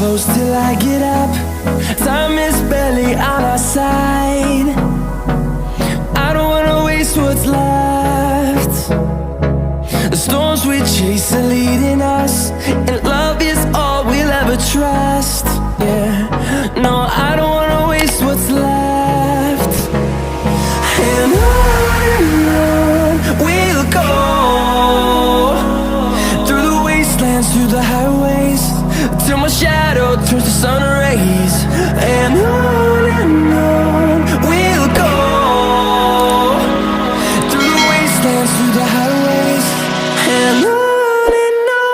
close till I get up. Time is barely on our side. I don't wanna waste what's left. The storms we chase are leading us, and love is all we'll ever trust. Yeah, no, I don't wanna waste what's left. And on we'll go, through the wastelands, through the highways, till my shadow turns to sun rays. And on we'll go, through the wastelands, through the highways, and on we'll go.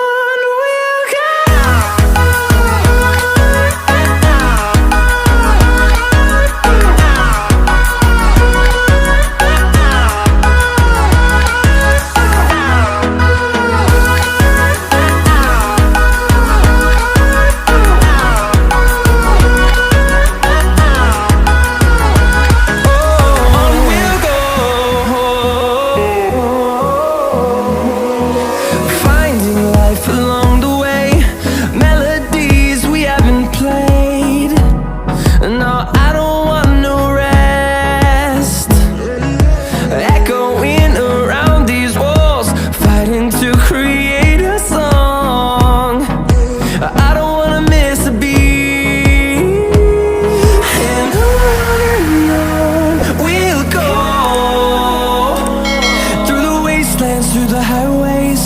Through the highways,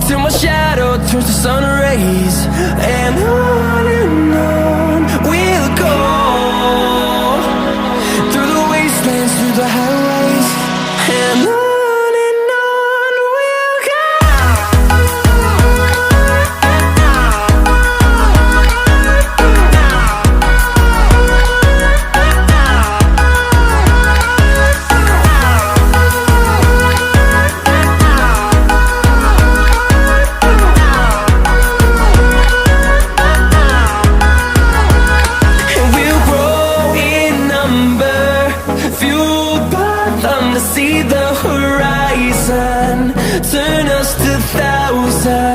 till my shadow turns to sun rays. And on we'll go, through the wastelands, through the highways, and on we'll go. See the horizon, turn us to thousands.